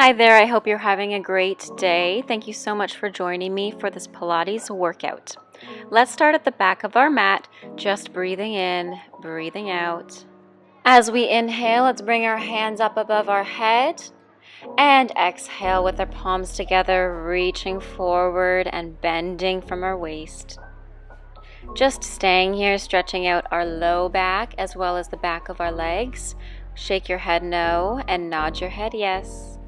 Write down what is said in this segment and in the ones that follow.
Hi there, I hope you're having a great day. Thank you so much for joining me for this Pilates workout. Let's start at the back of our mat, just breathing in, breathing out. As we inhale, let's bring our hands up above our head and exhale with our palms together, reaching forward and bending from our waist. Just staying here, stretching out our low back as well as the back of our legs. Shake your head no and nod your head yes.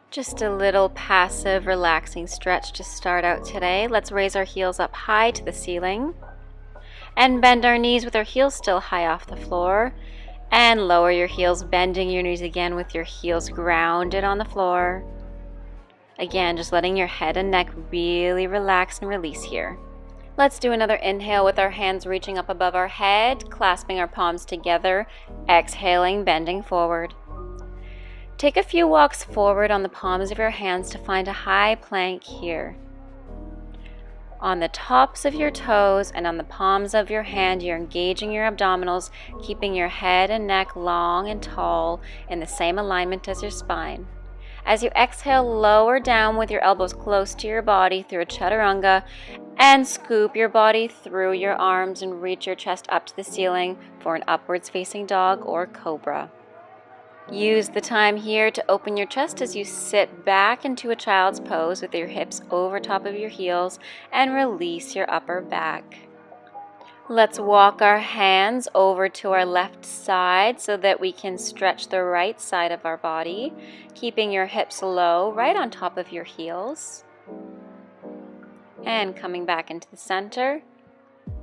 Just a little passive, relaxing stretch to start out today. Let's raise our heels up high to the ceiling and bend our knees with our heels still high off the floor. And lower your heels, bending your knees again with your heels grounded on the floor. Again, just letting your head and neck really relax and release here. Let's do another inhale with our hands reaching up above our head, clasping our palms together, exhaling, bending forward. Take a few walks forward on the palms of your hands to find a high plank here. On the tops of your toes and on the palms of your hand, you're engaging your abdominals, keeping your head and neck long and tall in the same alignment as your spine. As you exhale, lower down with your elbows close to your body through a chaturanga and scoop your body through your arms and reach your chest up to the ceiling for an upwards facing dog or cobra. Use the time here to open your chest as you sit back into a child's pose with your hips over top of your heels and release your upper back. Let's walk our hands over to our left side so that we can stretch the right side of our body, keeping your hips low right on top of your heels. And coming back into the center.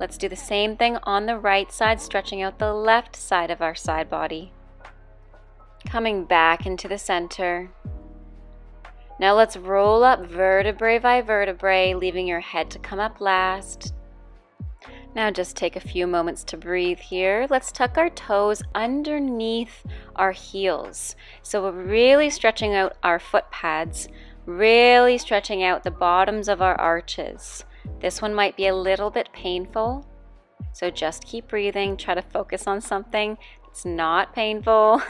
Let's do the same thing on the right side, stretching out the left side of our side body. Coming back into the center. Now let's roll up vertebrae by vertebrae, leaving your head to come up last. Now just take a few moments to breathe here. Let's tuck our toes underneath our heels. So we're really stretching out our foot pads, really stretching out the bottoms of our arches. This one might be a little bit painful, so just keep breathing. Try to focus on something that's not painful.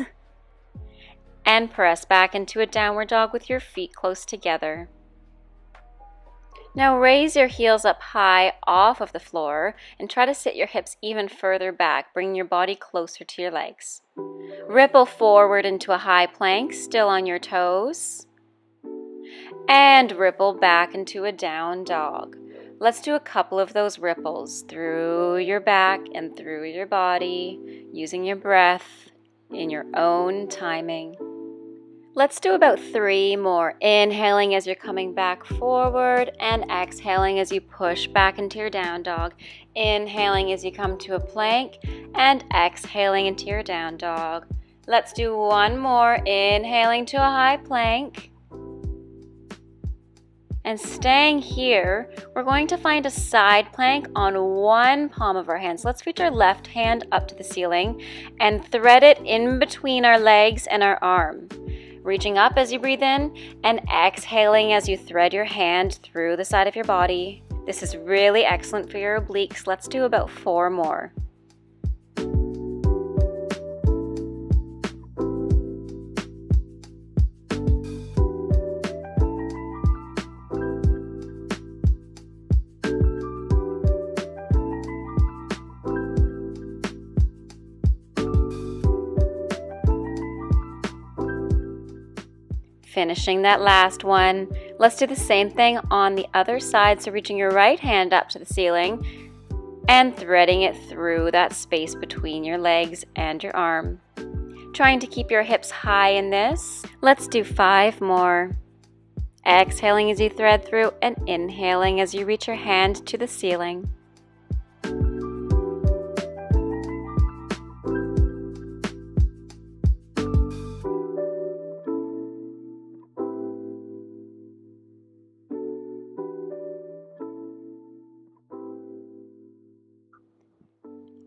And press back into a downward dog with your feet close together. Now raise your heels up high off of the floor and try to sit your hips even further back, bringing your body closer to your legs. Ripple forward into a high plank, still on your toes. And ripple back into a down dog. Let's do a couple of those ripples through your back and through your body, using your breath in your own timing. Let's do about 3 more. Inhaling as you're coming back forward and exhaling as you push back into your down dog. Inhaling as you come to a plank and exhaling into your down dog. Let's do 1 more. Inhaling to a high plank. And staying here, we're going to find a side plank on one palm of our hands. Let's reach our left hand up to the ceiling and thread it in between our legs and our arm. Reaching up as you breathe in and exhaling as you thread your hand through the side of your body. This is really excellent for your obliques. Let's do about 4 more. Finishing that last one. Let's do the same thing on the other side. So reaching your right hand up to the ceiling and threading it through that space between your legs and your arm. Trying to keep your hips high in this. Let's do 5 more. Exhaling as you thread through and inhaling as you reach your hand to the ceiling.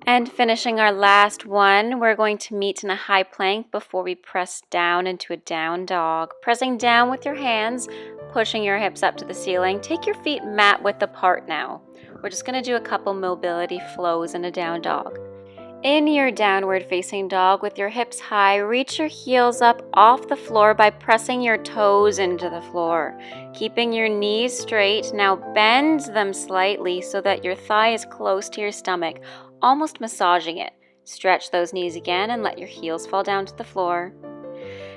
And finishing our last one, we're going to meet in a high plank before we press down into a down dog. Pressing down with your hands, pushing your hips up to the ceiling. Take your feet mat width apart now. We're just going to do a couple mobility flows in a down dog. In your downward facing dog with your hips high, reach your heels up off the floor by pressing your toes into the floor. Keeping your knees straight, now bend them slightly so that your thigh is close to your stomach, almost massaging it. Stretch those knees again and let your heels fall down to the floor.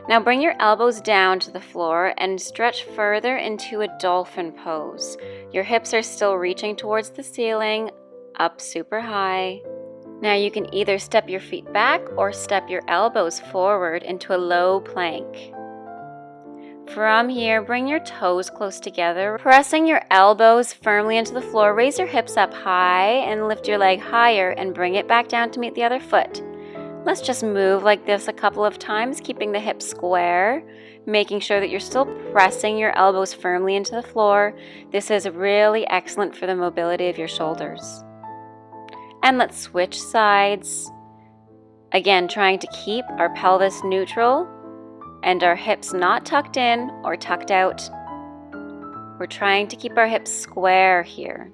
Now bring your elbows down to the floor and stretch further into a dolphin pose. Your hips are still reaching towards the ceiling, up super high. Now you can either step your feet back or step your elbows forward into a low plank. From here, bring your toes close together, pressing your elbows firmly into the floor. Raise your hips up high and lift your leg higher and bring it back down to meet the other foot. Let's just move like this a couple of times, keeping the hips square, making sure that you're still pressing your elbows firmly into the floor. This is really excellent for the mobility of your shoulders. And let's switch sides. Again, trying to keep our pelvis neutral and our hips not tucked in or tucked out. We're trying to keep our hips square here.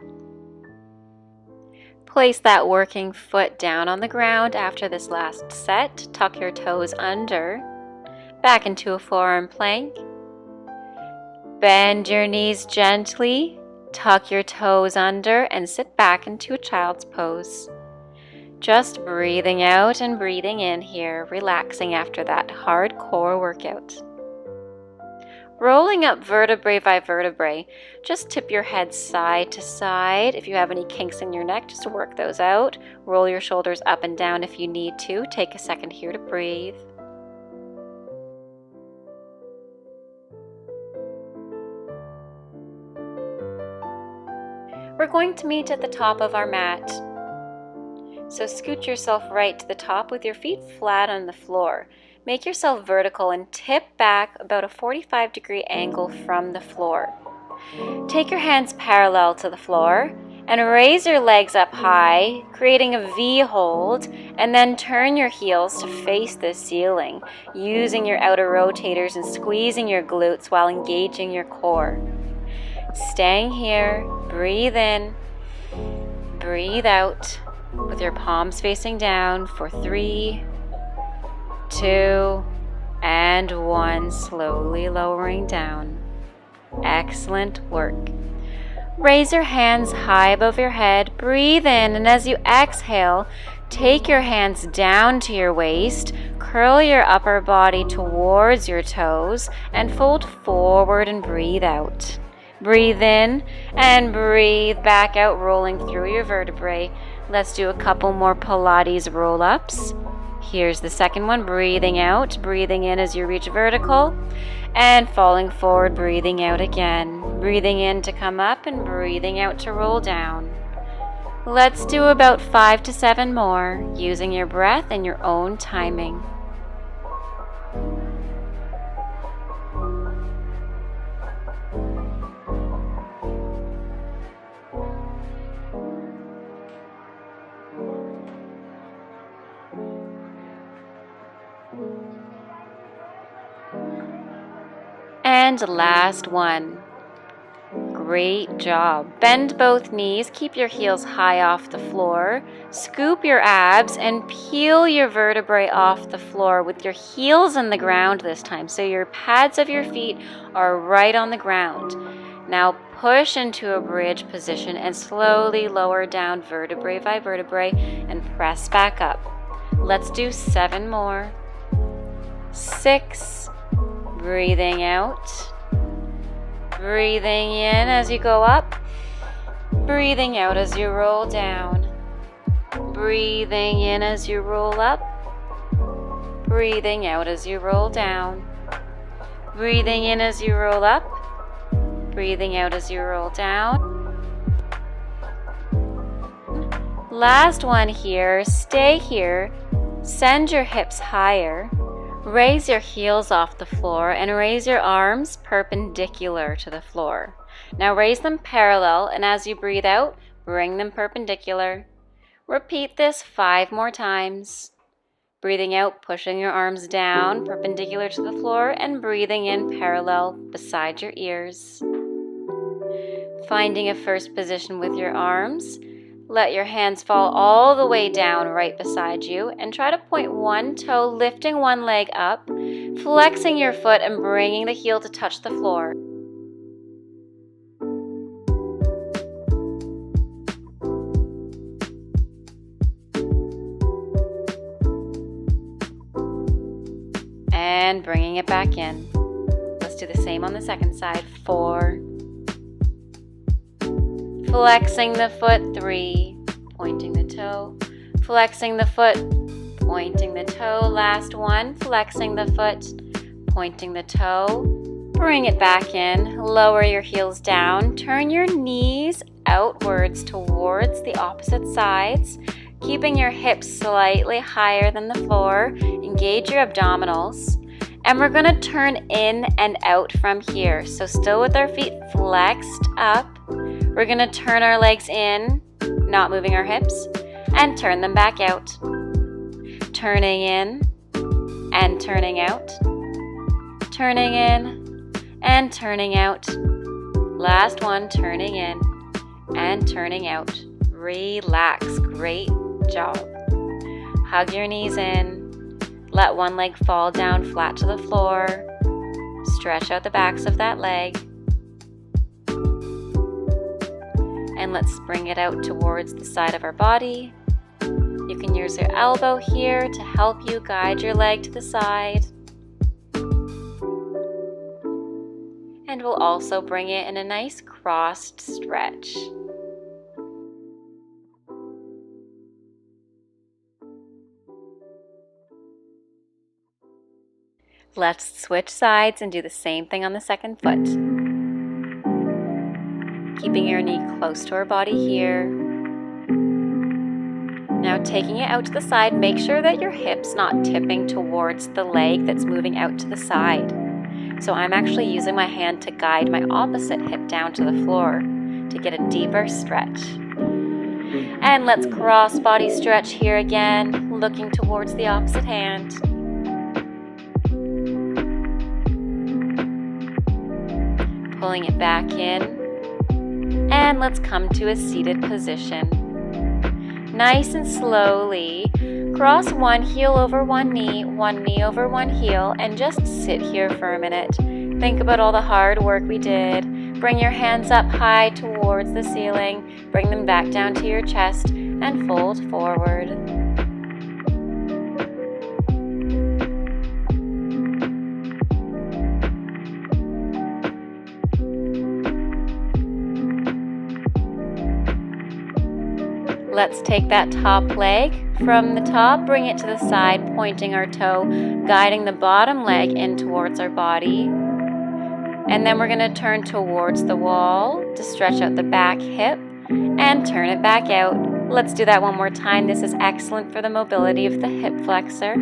Place that working foot down on the ground after this last set. Tuck your toes under. Back into a forearm plank. Bend your knees gently. Tuck your toes under and sit back into a child's pose. Just breathing out and breathing in here, relaxing after that hard core workout. Rolling up vertebrae by vertebrae, just tip your head side to side. If you have any kinks in your neck, just work those out. Roll your shoulders up and down if you need to. Take a second here to breathe. We're going to meet at the top of our mat. So scoot yourself right to the top with your feet flat on the floor. Make yourself vertical and tip back about a 45-degree angle from the floor. Take your hands parallel to the floor and raise your legs up high, creating a V hold, and then turn your heels to face the ceiling, using your outer rotators and squeezing your glutes while engaging your core. Staying here, breathe in, breathe out with your palms facing down for 3, 2, and 1, slowly lowering down. Excellent work. Raise your hands high above your head, breathe in, and as you exhale, take your hands down to your waist, curl your upper body towards your toes, and fold forward and breathe out. Breathe in and breathe back out, rolling through your vertebrae. Let's do a couple more Pilates roll-ups. Here's the second one, breathing out, breathing in as you reach vertical, and falling forward, breathing out again. Breathing in to come up and breathing out to roll down. Let's do about 5 to 7 more, using your breath and your own timing. And last one. Great job. Bend both knees, keep your heels high off the floor, scoop your abs, and peel your vertebrae off the floor with your heels in the ground this time, so your pads of your feet are right on the ground. Now push into a bridge position and slowly lower down vertebrae by vertebrae and press back up. Let's do 7 more. 6. Breathing out. Breathing in as you go up. Breathing out as you roll down. Breathing in as you roll up. Breathing out as you roll down. Breathing in as you roll up. Breathing out as you roll down. Last one here. Stay here. Send your hips higher. Raise your heels off the floor and raise your arms perpendicular to the floor. Now raise them parallel, and as you breathe out, bring them perpendicular. Repeat this 5 more times. Breathing out, pushing your arms down perpendicular to the floor, and breathing in parallel beside your ears. Finding a first position with your arms. Let your hands fall all the way down right beside you and try to point one toe, lifting one leg up, flexing your foot and bringing the heel to touch the floor. And bringing it back in. Let's do the same on the second side. 4. Flexing the foot. 3. Pointing the toe. Flexing the foot. Pointing the toe. Last one. Flexing the foot. Pointing the toe. Bring it back in. Lower your heels down. Turn your knees outwards towards the opposite sides, keeping your hips slightly higher than the floor. Engage your abdominals. And we're going to turn in and out from here. So still with our feet flexed up. We're going to turn our legs in, not moving our hips, and turn them back out. Turning in and turning out. Turning in and turning out. Last one, turning in and turning out. Relax. Great job. Hug your knees in. Let one leg fall down flat to the floor. Stretch out the backs of that leg. And let's bring it out towards the side of our body. You can use your elbow here to help you guide your leg to the side. And we'll also bring it in a nice crossed stretch. Let's switch sides and do the same thing on the second foot. Keeping your knee close to our body here. Now taking it out to the side, make sure that your hip's not tipping towards the leg that's moving out to the side. So I'm actually using my hand to guide my opposite hip down to the floor to get a deeper stretch. And let's cross body stretch here again, looking towards the opposite hand. Pulling it back in, and let's come to a seated position. Nice and slowly, cross one heel over one knee over one heel, and just sit here for a minute. Think about all the hard work we did. Bring your hands up high towards the ceiling, bring them back down to your chest, and fold forward. Let's take that top leg from the top, bring it to the side, pointing our toe, guiding the bottom leg in towards our body. And then we're going to turn towards the wall to stretch out the back hip and turn it back out. Let's do that one more time. This is excellent for the mobility of the hip flexor.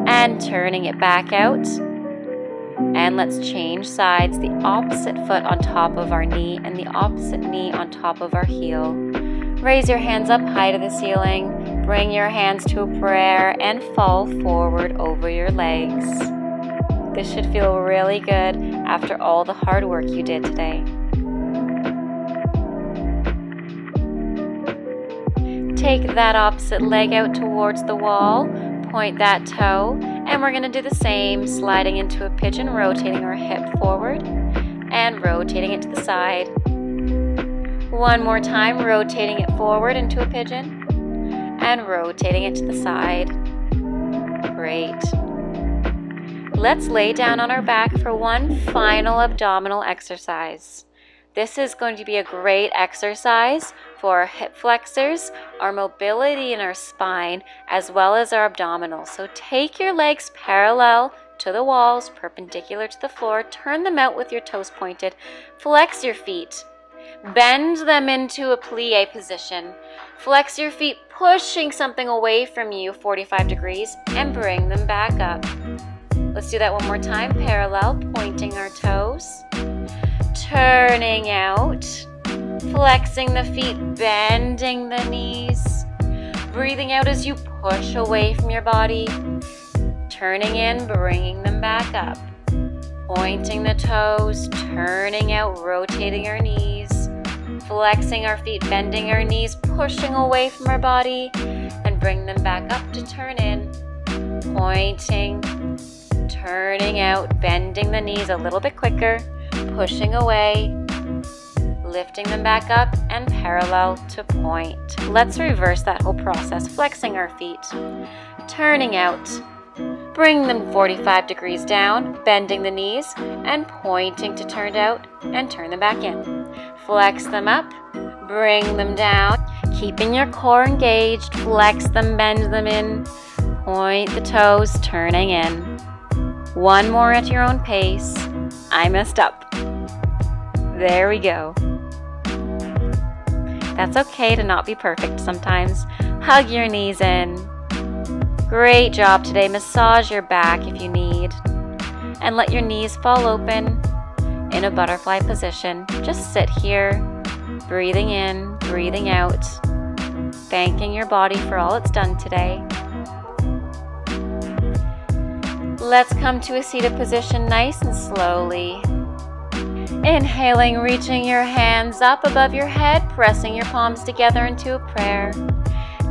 And turning it back out. And let's change sides, the opposite foot on top of our knee and the opposite knee on top of our heel. Raise your hands up high to the ceiling, bring your hands to a prayer, and fall forward over your legs. This should feel really good after all the hard work you did today. Take that opposite leg out towards the wall, point that toe, and we're going to do the same, sliding into a pigeon, rotating our hip forward, and rotating it to the side. One more time, rotating it forward into a pigeon and rotating it to the side. Great. Let's lay down on our back for one final abdominal exercise. This is going to be a great exercise for our hip flexors, our mobility in our spine, as well as our abdominals. So take your legs parallel to the walls, perpendicular to the floor, turn them out with your toes pointed, flex your feet. Bend them into a plie position. Flex your feet, pushing something away from you 45 degrees, and bring them back up. Let's do that one more time. Parallel, pointing our toes. Turning out. Flexing the feet, bending the knees. Breathing out as you push away from your body. Turning in, bringing them back up. Pointing the toes, turning out, rotating our knees. flexing our feet, bending our knees, pushing away from our body, and bring them back up to turn in. Pointing, turning out, bending the knees a little bit quicker, pushing away, lifting them back up, and parallel to point. Let's reverse that whole process, flexing our feet, turning out, bring them 45 degrees down, bending the knees, and pointing to turn out, and turn them back in. Flex them up, bring them down, keeping your core engaged, flex them, bend them in, point the toes, turning in. One more at your own pace. I messed up. There we go. That's okay to not be perfect sometimes. Hug your knees in. Great job today. Massage your back if you need. And let your knees fall open in a butterfly position. Just sit here, breathing in, breathing out, thanking your body for all it's done today. Let's come to a seated position nice and slowly. Inhaling, reaching your hands up above your head, pressing your palms together into a prayer.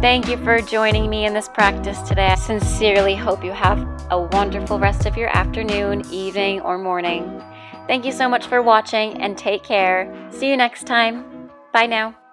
Thank you for joining me in this practice today. I sincerely hope you have a wonderful rest of your afternoon, evening, or morning. Thank you so much for watching and take care. See you next time. Bye now.